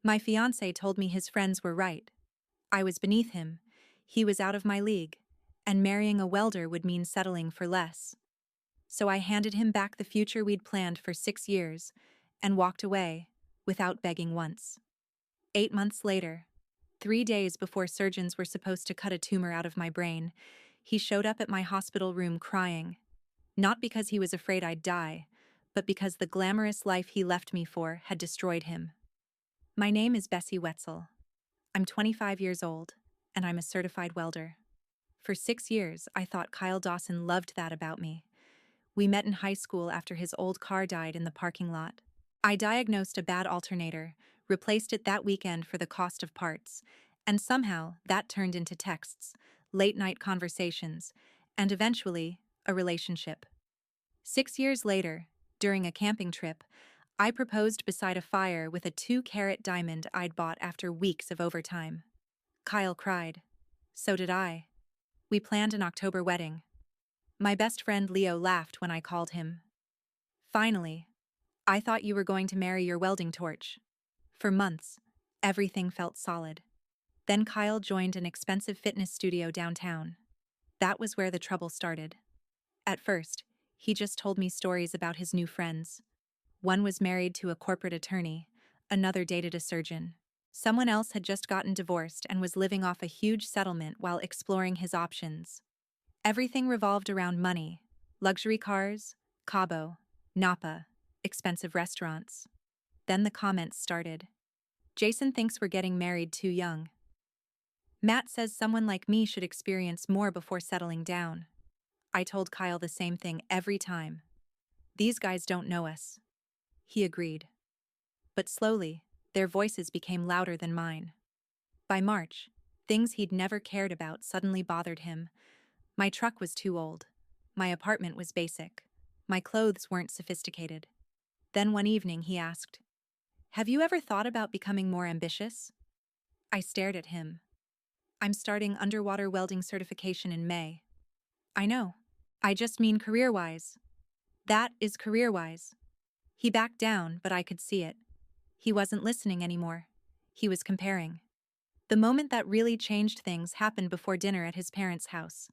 My fiancé told me his friends were right. I was beneath him, he was out of my league, and marrying a welder would mean settling for less. So I handed him back the future we'd planned for 6 years and walked away, without begging once. 8 months later, 3 days before surgeons were supposed to cut a tumor out of my brain, he showed up at my hospital room crying. Not because he was afraid I'd die, but because the glamorous life he left me for had destroyed him. My name is Bessie Wetzel. I'm 25 years old, and I'm a certified welder. For 6 years, I thought Kyle Dawson loved that about me. We met in high school after his old car died in the parking lot. I diagnosed a bad alternator, replaced it that weekend for the cost of parts, and somehow that turned into texts, late-night conversations, and eventually, a relationship. 6 years later, during a camping trip, I proposed beside a fire with a 2-carat diamond I'd bought after weeks of overtime. Kyle cried. So did I. We planned an October wedding. My best friend Leo laughed when I called him. Finally, I thought you were going to marry your welding torch. For months, everything felt solid. Then Kyle joined an expensive fitness studio downtown. That was where the trouble started. At first, he just told me stories about his new friends. One was married to a corporate attorney, another dated a surgeon. Someone else had just gotten divorced and was living off a huge settlement while exploring his options. Everything revolved around money, luxury cars, Cabo, Napa, expensive restaurants. Then the comments started. Jason thinks we're getting married too young. Matt says someone like me should experience more before settling down. I told Kyle the same thing every time. These guys don't know us. He agreed. But slowly, their voices became louder than mine. By March, things he'd never cared about suddenly bothered him. My truck was too old. My apartment was basic. My clothes weren't sophisticated. Then one evening he asked, "Have you ever thought about becoming more ambitious?" I stared at him. "I'm starting underwater welding certification in May." "I know. I just mean career-wise." "That is career-wise." He backed down, but I could see it. He wasn't listening anymore. He was comparing. The moment that really changed things happened before dinner at his parents' house.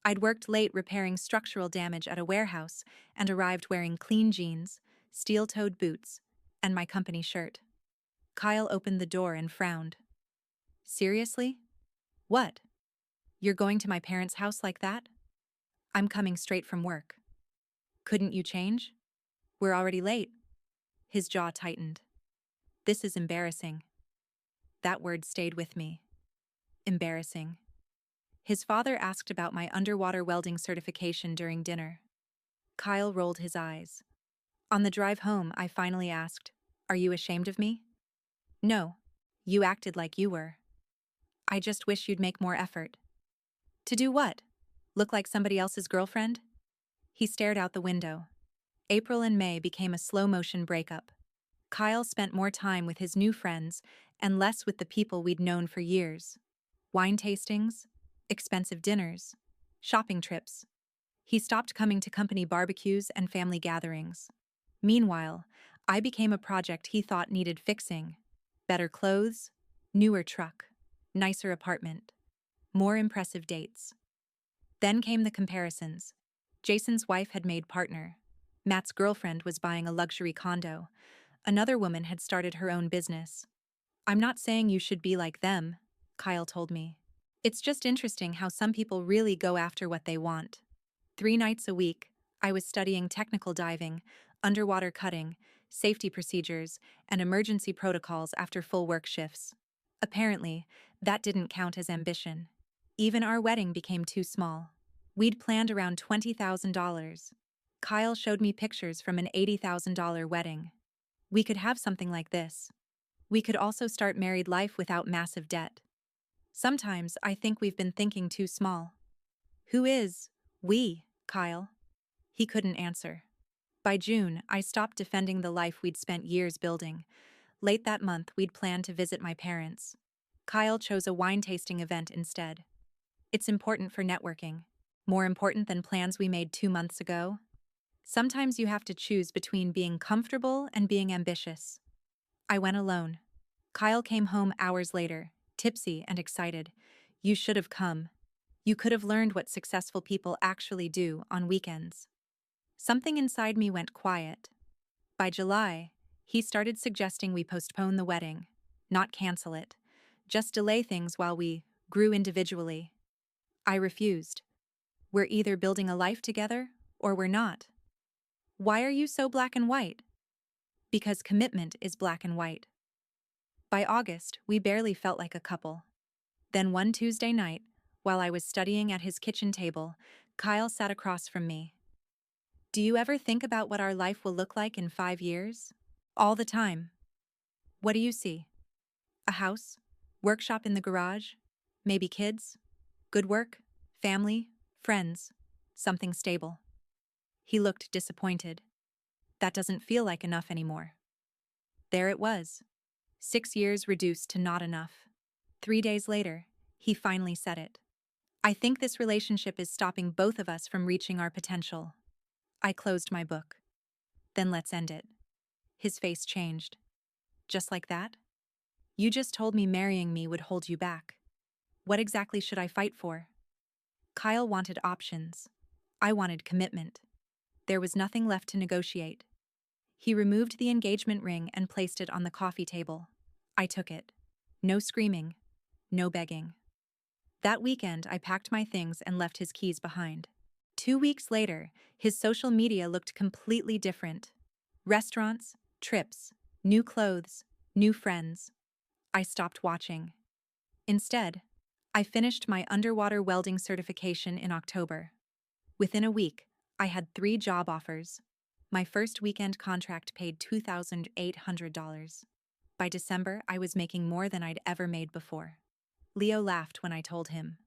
I'd worked late repairing structural damage at a warehouse and arrived wearing clean jeans, steel-toed boots, and my company shirt. Kyle opened the door and frowned. "Seriously? What? You're going to my parents' house like that?" "I'm coming straight from work." "Couldn't you change? We're already late." His jaw tightened. "This is embarrassing." That word stayed with me. Embarrassing. His father asked about my underwater welding certification during dinner. Kyle rolled his eyes. On the drive home, I finally asked, "Are you ashamed of me?" "No. You acted like you were." "I just wish you'd make more effort." "To do what? Look like somebody else's girlfriend?" He stared out the window. April and May became a slow-motion breakup. Kyle spent more time with his new friends and less with the people we'd known for years. Wine tastings, expensive dinners, shopping trips. He stopped coming to company barbecues and family gatherings. Meanwhile, I became a project he thought needed fixing. Better clothes, newer truck, nicer apartment, more impressive dates. Then came the comparisons. Jason's wife had made partner. Matt's girlfriend was buying a luxury condo. Another woman had started her own business. "I'm not saying you should be like them," Kyle told me. "It's just interesting how some people really go after what they want." 3 nights a week, I was studying technical diving, underwater cutting, safety procedures, and emergency protocols after full work shifts. Apparently, that didn't count as ambition. Even our wedding became too small. We'd planned around $20,000. Kyle showed me pictures from an $80,000 wedding. We could have something like this. We could also start married life without massive debt. Sometimes I think we've been thinking too small. "Who is we, Kyle?" He couldn't answer. By June, I stopped defending the life we'd spent years building. Late that month, we'd planned to visit my parents. Kyle chose a wine tasting event instead. It's important for networking. More important than plans we made 2 months ago. Sometimes you have to choose between being comfortable and being ambitious. I went alone. Kyle came home hours later, tipsy and excited. You should have come. You could have learned what successful people actually do on weekends. Something inside me went quiet. By July, he started suggesting we postpone the wedding, not cancel it, just delay things while we grew individually. I refused. We're either building a life together or we're not. Why are you so black and white? Because commitment is black and white. By August, we barely felt like a couple. Then one Tuesday night, while I was studying at his kitchen table, Kyle sat across from me. Do you ever think about what our life will look like in 5 years? All the time. What do you see? A house? Workshop in the garage? Maybe kids? Good work? Family? Friends? Something stable. He looked disappointed. That doesn't feel like enough anymore. There it was. 6 years reduced to not enough. 3 days later, he finally said it. I think this relationship is stopping both of us from reaching our potential. I closed my book. Then let's end it. His face changed. Just like that? You just told me marrying me would hold you back. What exactly should I fight for? Kyle wanted options. I wanted commitment. There was nothing left to negotiate. He removed the engagement ring and placed it on the coffee table. I took it. No screaming. No begging. That weekend, I packed my things and left his keys behind. 2 weeks later, his social media looked completely different. Restaurants, trips, new clothes, new friends. I stopped watching. Instead, I finished my underwater welding certification in October. Within a week, I had 3 job offers. My first weekend contract paid $2,800. By December, I was making more than I'd ever made before. Leo laughed when I told him.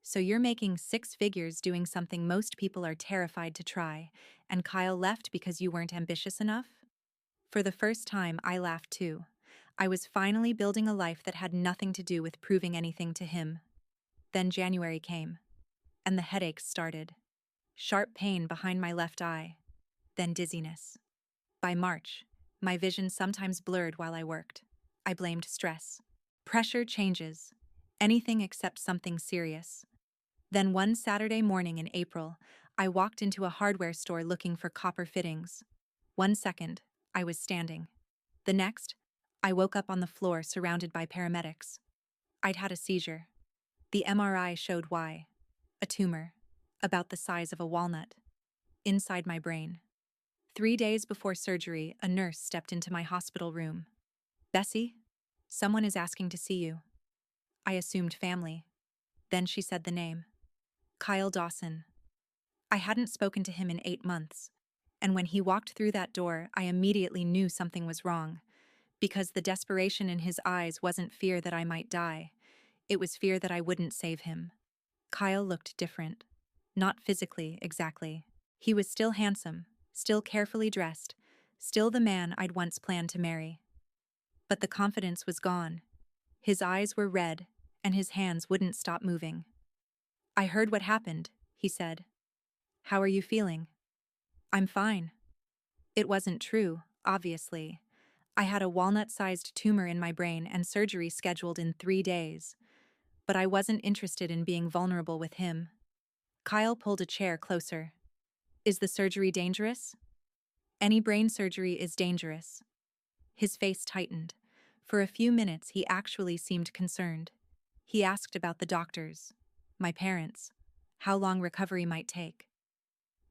So you're making 6 figures doing something most people are terrified to try, and Kyle left because you weren't ambitious enough? For the first time, I laughed too. I was finally building a life that had nothing to do with proving anything to him. Then January came, and the headaches started. Sharp pain behind my left eye, then dizziness. By March, my vision sometimes blurred while I worked. I blamed stress. Pressure changes. Anything except something serious. Then one Saturday morning in April, I walked into a hardware store looking for copper fittings. 1 second, I was standing. The next, I woke up on the floor surrounded by paramedics. I'd had a seizure. The MRI showed why. A tumor, about the size of a walnut, inside my brain. 3 days before surgery, a nurse stepped into my hospital room. Bessie, someone is asking to see you. I assumed family. Then she said the name. Kyle Dawson. I hadn't spoken to him in 8 months, and when he walked through that door, I immediately knew something was wrong, because the desperation in his eyes wasn't fear that I might die. It was fear that I wouldn't save him. Kyle looked different. Not physically, exactly. He was still handsome, still carefully dressed, still the man I'd once planned to marry. But the confidence was gone. His eyes were red, and his hands wouldn't stop moving. I heard what happened, he said. How are you feeling? I'm fine. It wasn't true, obviously. I had a walnut-sized tumor in my brain and surgery scheduled in 3 days. But I wasn't interested in being vulnerable with him. Kyle pulled a chair closer. Is the surgery dangerous? Any brain surgery is dangerous. His face tightened. For a few minutes, he actually seemed concerned. He asked about the doctors, my parents, how long recovery might take.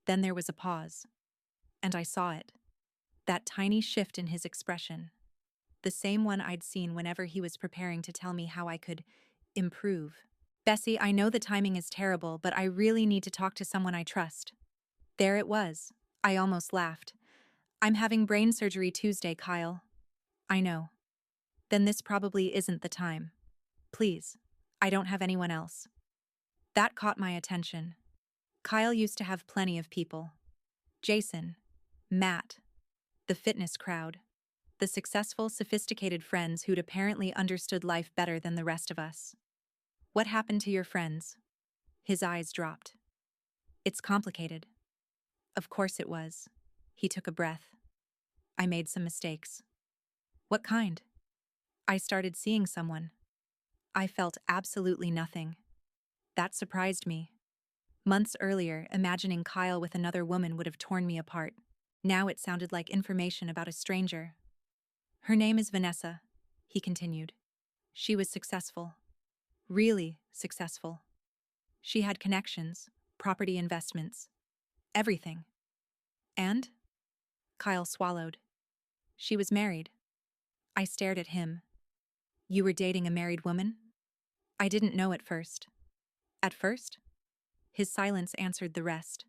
Then there was a pause. And I saw it. That tiny shift in his expression. The same one I'd seen whenever he was preparing to tell me how I could improve. Bessie, I know the timing is terrible, but I really need to talk to someone I trust. There it was. I almost laughed. I'm having brain surgery Tuesday, Kyle. I know. Then this probably isn't the time. Please. I don't have anyone else. That caught my attention. Kyle used to have plenty of people. Jason, Matt, the fitness crowd, the successful, sophisticated friends who'd apparently understood life better than the rest of us. What happened to your friends? His eyes dropped. It's complicated. Of course it was. He took a breath. I made some mistakes. What kind? I started seeing someone. I felt absolutely nothing. That surprised me. Months earlier, imagining Kyle with another woman would have torn me apart. Now it sounded like information about a stranger. Her name is Vanessa, he continued. She was successful. Really successful. She had connections, property investments, everything. And? Kyle swallowed. She was married. I stared at him. You were dating a married woman? I didn't know at first. At first? His silence answered the rest.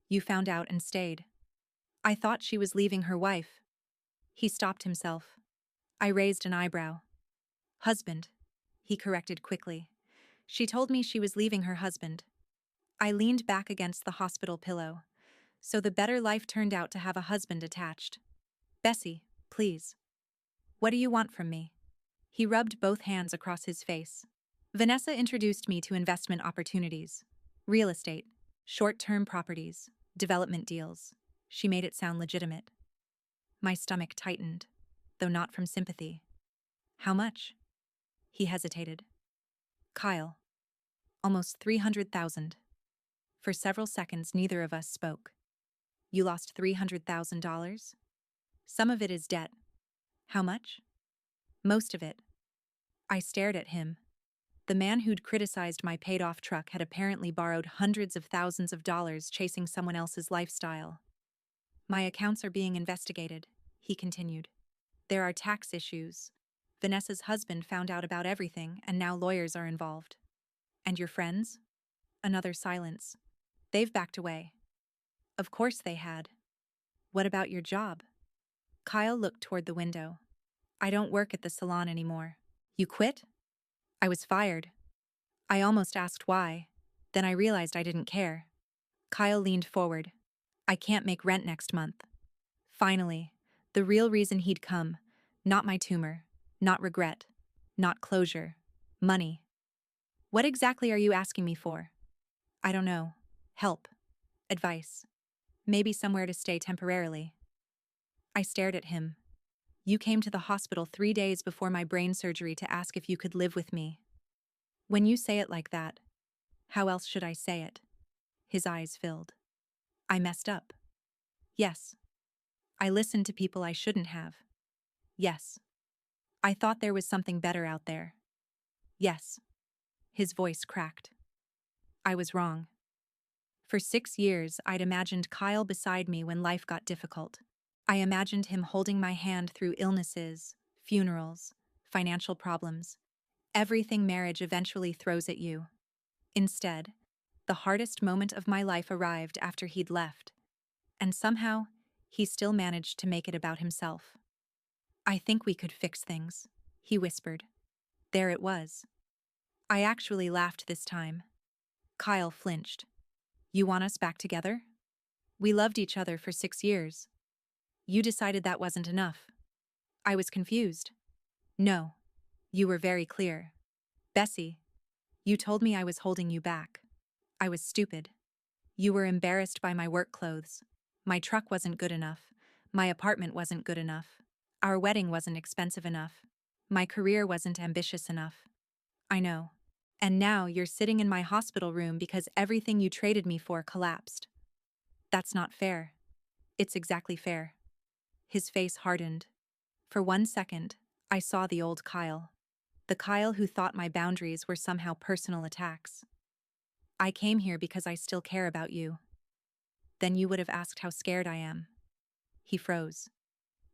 You found out and stayed. I thought she was leaving her wife. He stopped himself. I raised an eyebrow. Husband, he corrected quickly. She told me she was leaving her husband. I leaned back against the hospital pillow. So the better life turned out to have a husband attached. Bessie, please. What do you want from me? He rubbed both hands across his face. Vanessa introduced me to investment opportunities. Real estate, short-term properties, development deals. She made it sound legitimate. My stomach tightened, though not from sympathy. How much? He hesitated. Kyle. Almost 300,000. For several seconds, neither of us spoke. You lost $300,000? Some of it is debt. How much? Most of it. I stared at him. The man who'd criticized my paid-off truck had apparently borrowed hundreds of thousands of dollars chasing someone else's lifestyle. My accounts are being investigated, he continued. There are tax issues. Vanessa's husband found out about everything, and now lawyers are involved. And your friends? Another silence. They've backed away. Of course they had. What about your job? Kyle looked toward the window. I don't work at the salon anymore. You quit? I was fired. I almost asked why. Then I realized I didn't care. Kyle leaned forward. I can't make rent next month. Finally, the real reason he'd come. Not my tumor. Not regret. Not closure. Money. What exactly are you asking me for? I don't know. Help. Advice. Maybe somewhere to stay temporarily. I stared at him. You came to the hospital 3 days before my brain surgery to ask if you could live with me. When you say it like that, how else should I say it? His eyes filled. I messed up. Yes. I listened to people I shouldn't have. Yes. I thought there was something better out there. Yes. His voice cracked. I was wrong. For 6 years, I'd imagined Kyle beside me when life got difficult. I imagined him holding my hand through illnesses, funerals, financial problems, everything marriage eventually throws at you. Instead, the hardest moment of my life arrived after he'd left, and somehow, he still managed to make it about himself. I think we could fix things, he whispered. There it was. I actually laughed this time. Kyle flinched. You want us back together? We loved each other for 6 years. You decided that wasn't enough. I was confused. No. You were very clear. Bessie, you told me I was holding you back. I was stupid. You were embarrassed by my work clothes. My truck wasn't good enough. My apartment wasn't good enough. Our wedding wasn't expensive enough. My career wasn't ambitious enough. I know. And now you're sitting in my hospital room because everything you traded me for collapsed. That's not fair. It's exactly fair. His face hardened. For 1 second, I saw the old Kyle. The Kyle who thought my boundaries were somehow personal attacks. I came here because I still care about you. Then you would have asked how scared I am. He froze.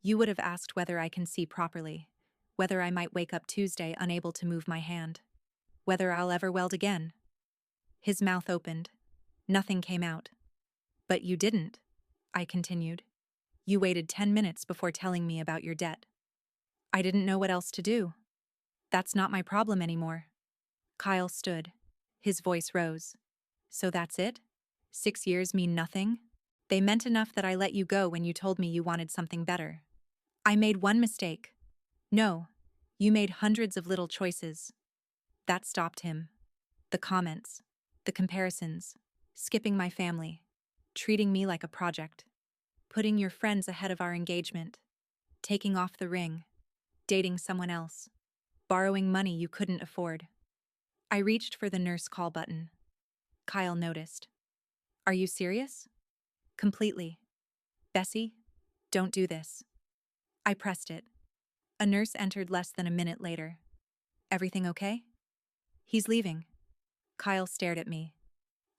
You would have asked whether I can see properly, whether I might wake up Tuesday unable to move my hand, whether I'll ever weld again. His mouth opened. Nothing came out. But you didn't, I continued. You waited 10 minutes before telling me about your debt. I didn't know what else to do. That's not my problem anymore. Kyle stood. His voice rose. So that's it? 6 years mean nothing? They meant enough that I let you go when you told me you wanted something better. I made one mistake. No, you made hundreds of little choices. That stopped him. The comments, the comparisons, skipping my family, treating me like a project, putting your friends ahead of our engagement, taking off the ring, dating someone else. borrowing money you couldn't afford. I reached for the nurse call button. Kyle noticed. Are you serious? Completely. Bessie, don't do this. I pressed it. A nurse entered less than a minute later. Everything okay? He's leaving. Kyle stared at me.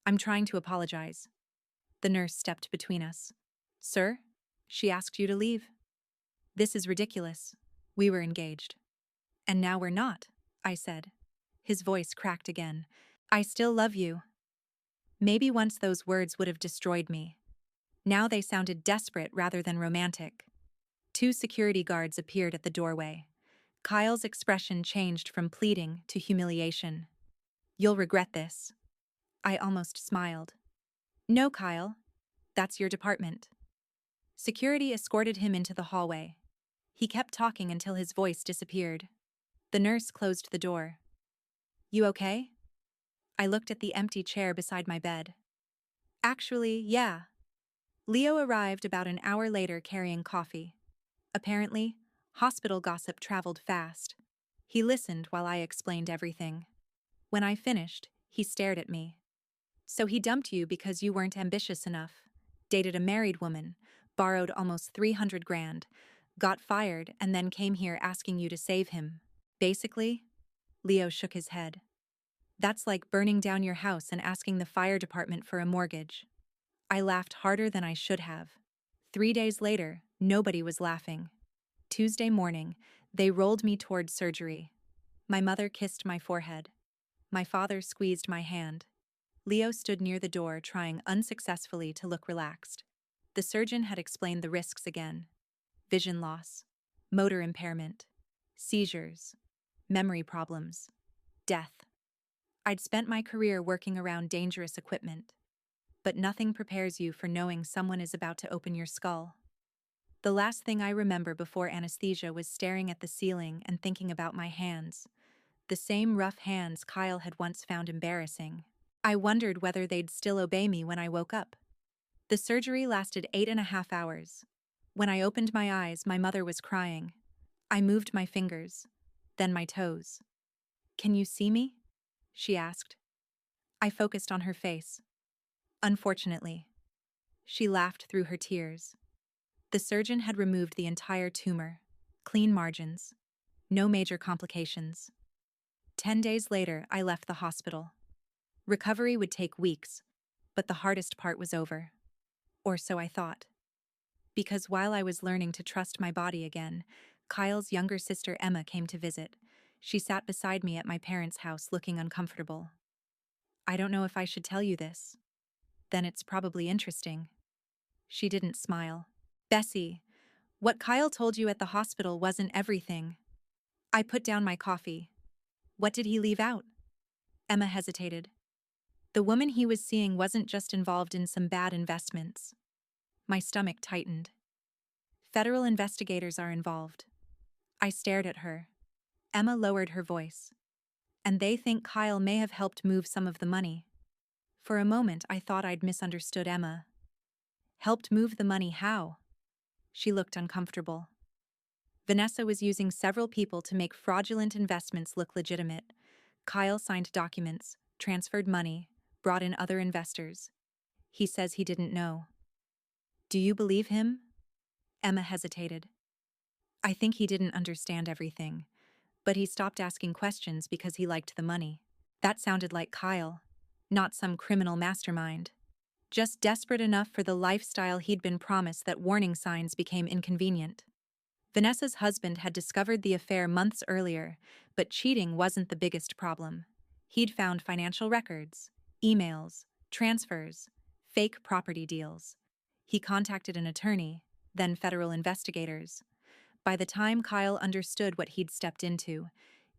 I'm trying to apologize. The nurse stepped between us. Sir? She asked you to leave. This is ridiculous. We were engaged. And now we're not, I said. His voice cracked again. I still love you. Maybe once those words would have destroyed me. Now they sounded desperate rather than romantic. 2 security guards appeared at the doorway. Kyle's expression changed from pleading to humiliation. You'll regret this. I almost smiled. No, Kyle. That's your department. Security escorted him into the hallway. He kept talking until his voice disappeared. The nurse closed the door. You okay? I looked at the empty chair beside my bed. Actually, yeah. Leo arrived about an hour later carrying coffee. Apparently, hospital gossip traveled fast. He listened while I explained everything. When I finished, he stared at me. So he dumped you because you weren't ambitious enough, dated a married woman, borrowed almost 300 grand, got fired, and then came here asking you to save him. Basically, Leo shook his head. That's like burning down your house and asking the fire department for a mortgage. I laughed harder than I should have. 3 days later, nobody was laughing. Tuesday morning, they rolled me toward surgery. My mother kissed my forehead. My father squeezed my hand. Leo stood near the door, trying unsuccessfully to look relaxed. The surgeon had explained the risks again. Vision loss, motor impairment, seizures, memory problems, death. I'd spent my career working around dangerous equipment, but nothing prepares you for knowing someone is about to open your skull. The last thing I remember before anesthesia was staring at the ceiling and thinking about my hands, the same rough hands Kyle had once found embarrassing. I wondered whether they'd still obey me when I woke up. The surgery lasted 8.5 hours. When I opened my eyes, my mother was crying. I moved my fingers, then my toes. Can you see me? She asked. I focused on her face. Unfortunately. She laughed through her tears. The surgeon had removed the entire tumor, clean margins, no major complications. 10 days later, I left the hospital. Recovery would take weeks, but the hardest part was over. Or so I thought. Because while I was learning to trust my body again, Kyle's younger sister Emma came to visit. She sat beside me at my parents' house looking uncomfortable. I don't know if I should tell you this. Then it's probably interesting. She didn't smile. Bessie, what Kyle told you at the hospital wasn't everything. I put down my coffee. What did he leave out? Emma hesitated. The woman he was seeing wasn't just involved in some bad investments. My stomach tightened. Federal investigators are involved. I stared at her. Emma lowered her voice. And they think Kyle may have helped move some of the money. For a moment, I thought I'd misunderstood Emma. Helped move the money how? She looked uncomfortable. Vanessa was using several people to make fraudulent investments look legitimate. Kyle signed documents, transferred money, brought in other investors. He says he didn't know. Do you believe him? Emma hesitated. I think he didn't understand everything, but he stopped asking questions because he liked the money. That sounded like Kyle, not some criminal mastermind. Just desperate enough for the lifestyle he'd been promised that warning signs became inconvenient. Vanessa's husband had discovered the affair months earlier, but cheating wasn't the biggest problem. He'd found financial records, emails, transfers, fake property deals. He contacted an attorney, then federal investigators. By the time Kyle understood what he'd stepped into,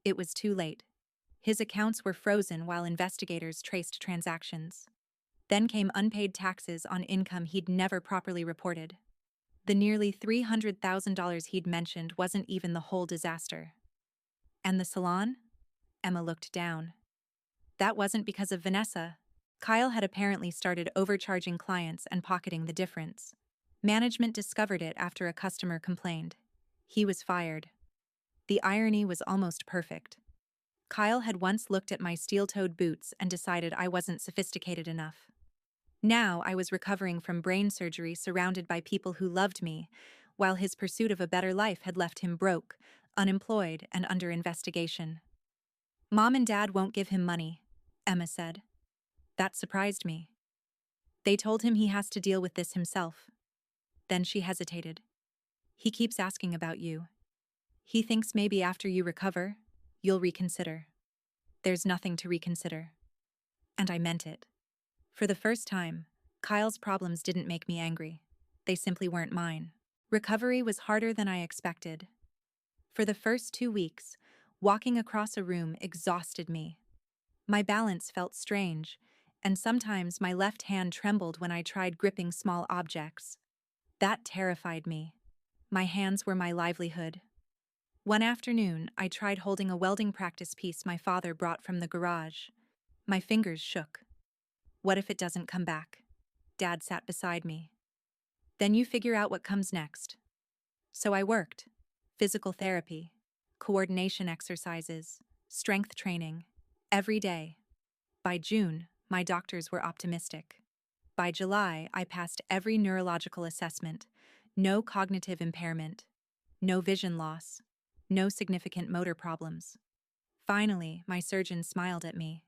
it was too late. His accounts were frozen while investigators traced transactions. Then came unpaid taxes on income he'd never properly reported. The nearly $300,000 he'd mentioned wasn't even the whole disaster. And the salon? Emma looked down. That wasn't because of Vanessa. Kyle had apparently started overcharging clients and pocketing the difference. Management discovered it after a customer complained. He was fired. The irony was almost perfect. Kyle had once looked at my steel-toed boots and decided I wasn't sophisticated enough. Now I was recovering from brain surgery surrounded by people who loved me, while his pursuit of a better life had left him broke, unemployed, and under investigation. "Mom and Dad won't give him money," Emma said. That surprised me. "They told him he has to deal with this himself." Then she hesitated. "He keeps asking about you. He thinks maybe after you recover, you'll reconsider." "There's nothing to reconsider." And I meant it. For the first time, Kyle's problems didn't make me angry. They simply weren't mine. Recovery was harder than I expected. For the first 2 weeks, walking across a room exhausted me. My balance felt strange, and sometimes my left hand trembled when I tried gripping small objects. That terrified me. My hands were my livelihood. One afternoon, I tried holding a welding practice piece my father brought from the garage. My fingers shook. "What if it doesn't come back?" Dad sat beside me. "Then you figure out what comes next." So I worked. Physical therapy, coordination exercises, strength training, every day. By June, my doctors were optimistic. By July, I passed every neurological assessment. No cognitive impairment, no vision loss, no significant motor problems. Finally, my surgeon smiled at me.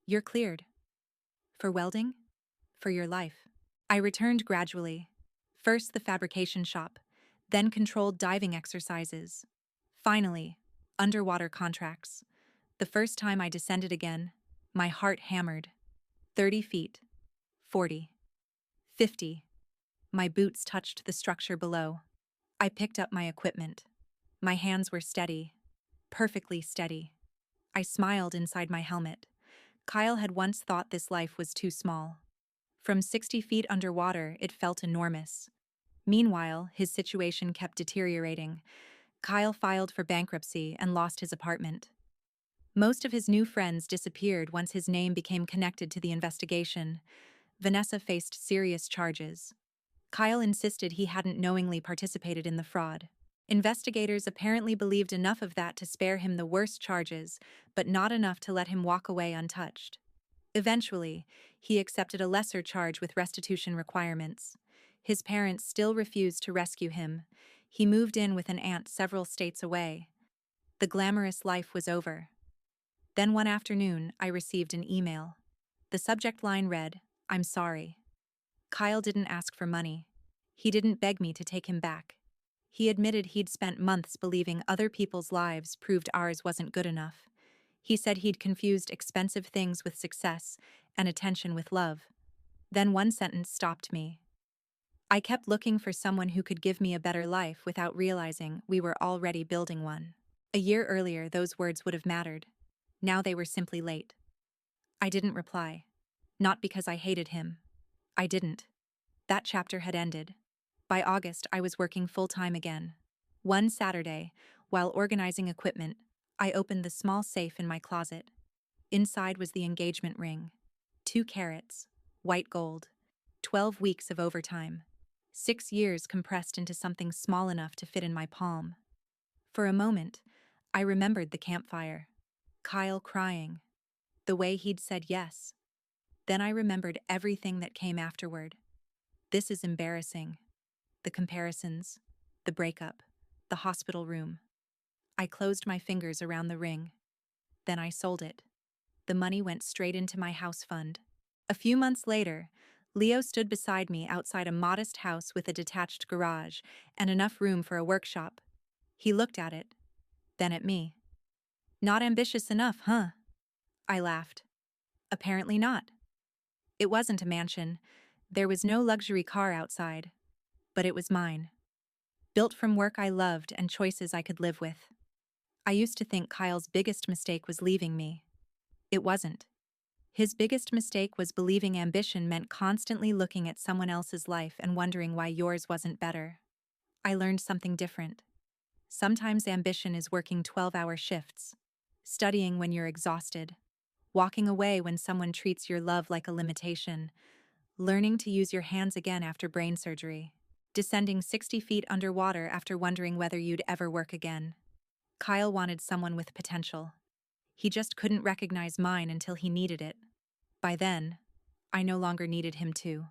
"You're cleared." "For welding?" "For your life." I returned gradually. First the fabrication shop, then controlled diving exercises. Finally, underwater contracts. The first time I descended again, my heart hammered. 30 feet. 40. 50. My boots touched the structure below. I picked up my equipment. My hands were steady. Perfectly steady. I smiled inside my helmet. Kyle had once thought this life was too small. From 60 feet underwater, it felt enormous. Meanwhile, his situation kept deteriorating. Kyle filed for bankruptcy and lost his apartment. Most of his new friends disappeared once his name became connected to the investigation. Vanessa faced serious charges. Kyle insisted he hadn't knowingly participated in the fraud. Investigators apparently believed enough of that to spare him the worst charges, but not enough to let him walk away untouched. Eventually, he accepted a lesser charge with restitution requirements. His parents still refused to rescue him. He moved in with an aunt several states away. The glamorous life was over. Then one afternoon, I received an email. The subject line read, "I'm sorry." Kyle didn't ask for money. He didn't beg me to take him back. He admitted he'd spent months believing other people's lives proved ours wasn't good enough. He said he'd confused expensive things with success and attention with love. Then one sentence stopped me. I kept looking for someone who could give me a better life without realizing we were already building one. A year earlier, those words would have mattered. Now they were simply late. I didn't reply. Not because I hated him. I didn't. That chapter had ended. By August, I was working full-time again. One Saturday, while organizing equipment, I opened the small safe in my closet. Inside was the engagement ring. 2 carats, white gold, 12 weeks of overtime, 6 years compressed into something small enough to fit in my palm. For a moment, I remembered the campfire, Kyle crying, the way he'd said yes. Then I remembered everything that came afterward. This is embarrassing. The comparisons, the breakup, the hospital room. I closed my fingers around the ring. Then I sold it. The money went straight into my house fund. A few months later, Leo stood beside me outside a modest house with a detached garage and enough room for a workshop. He looked at it, then at me. "Not ambitious enough, huh?" I laughed. "Apparently not." It wasn't a mansion. There was no luxury car outside. But it was mine. Built from work I loved and choices I could live with. I used to think Kyle's biggest mistake was leaving me. It wasn't. His biggest mistake was believing ambition meant constantly looking at someone else's life and wondering why yours wasn't better. I learned something different. Sometimes ambition is working 12-hour shifts, studying when you're exhausted, walking away when someone treats your love like a limitation, learning to use your hands again after brain surgery, descending 60 feet underwater after wondering whether you'd ever work again. Kyle wanted someone with potential. He just couldn't recognize mine until he needed it. By then, I no longer needed him too.